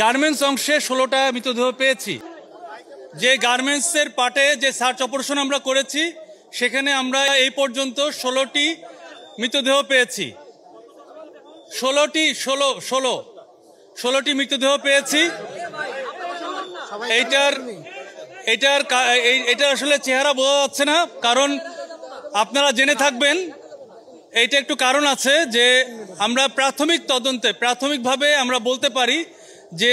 Garments অংশে 16টা মৃতদেহ পেয়েছি। যে গার্মেন্টসের পার্টে যে সার্চ অপারেশন আমরা করেছি সেখানে আমরা এই পর্যন্ত 16টি মৃতদেহ পেয়েছি। 16টি মৃতদেহ পেয়েছি। এইটার আসলে চেহারা বোঝা যাচ্ছে না, কারণ আপনারা জেনে থাকবেন এইটা একটু কারণ আছে যে আমরা প্রাথমিকভাবে আমরা বলতে পারি যে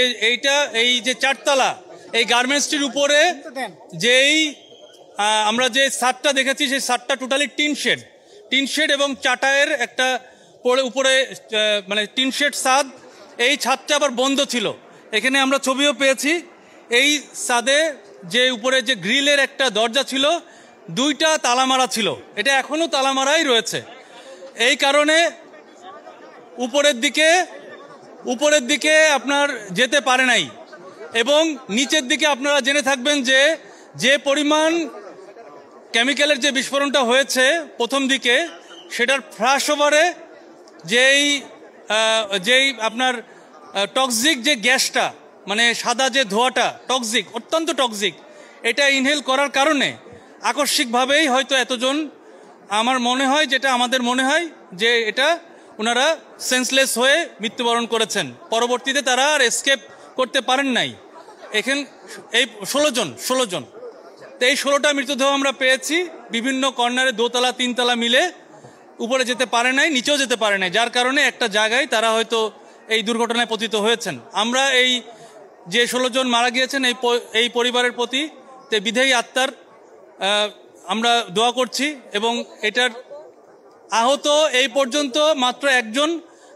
এই যে চারতলা এই গার্মেন্টসটির উপরে আমরা যে ছাদটা দেখেছি সেই ছাদটা টোটালি টিন শেড এবং চাটায়ের একটা উপরে মানে টিন শেড ছাদ। এই ছাদটা আবার বন্ধ ছিল। এখানে আমরা ছবিও পেয়েছি। এই ছাদে যে উপরে যে গ্রিলের একটা দরজা ছিল, 2টা তালা মারা ছিল। এটা এখনো তালা মারাই রয়েছে। এই কারণে উপরের দিকে আপনার যেতে পারে নাই। এবং নিচের দিকে আপনারা জেনে থাকবেন যে পরিমাণ কেমিক্যালের যে বিস্ফোরণটা হয়েছে প্রথম দিকে, সেটার ফ্ল্যাশ ওভারে যেই আপনার টক্সিক যে গ্যাসটা, মানে সাদা যে ধোঁয়াটা অত্যন্ত টক্সিক, এটা ইনহেল করার কারণে আকস্মিকভাবেই হয়তো এতজন, আমাদের মনে হয় যে এটা ওনারা সেন্সলেস হয়ে মৃত্যুবরণ করেছেন। পরবর্তীতে তারা আর এসকেপ করতে পারেন নাই। এখানে এই 16 জন তো এই 16টা মৃতদেহ আমরা পেয়েছি। বিভিন্ন কর্নারে 2তলা 3তলা মিলে উপরে যেতে পারে নাই, নিচেও যেতে পারে নাই, যার কারণে একটা জায়গায় তারা হয়তো এই দুর্ঘটনায় পতিত হয়েছেন। আমরা এই যে 16 জন মারা গিয়েছেন এই পরিবারের প্রতি বিধেয়ী আত্মার আমরা দোয়া করছি। এবং এটার আহত এই পর্যন্ত মাত্র একজন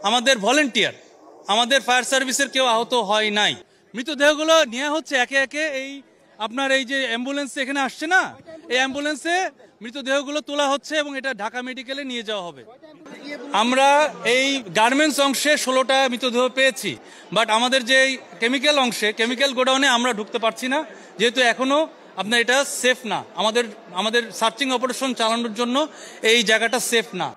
আমাদের ভলেন্টিয়ার, আমাদের ফায়ার সার্ভিসের কেউ আহত হয় নাই। মৃতদেহগুলো নেওয়া হচ্ছে একে একে। আপনার এই যে অ্যাম্বুলেন্স এখানে আসছে না, এই অ্যাম্বুলেন্সে মৃতদেহগুলো তোলা হচ্ছে এবং এটা ঢাকা মেডিকেলে নিয়ে যাওয়া হবে। আমরা এই গার্মেন্টস অংশে 16টা মৃতদেহ পেয়েছি, বাট আমাদের যে কেমিক্যাল গোডাউনে আমরা ঢুকতে পারছি না, যেহেতু এখনো আপনার এটা সেফ না। আমাদের সার্চিং অপারেশন চালানোর জন্য এই জায়গাটা সেফ না।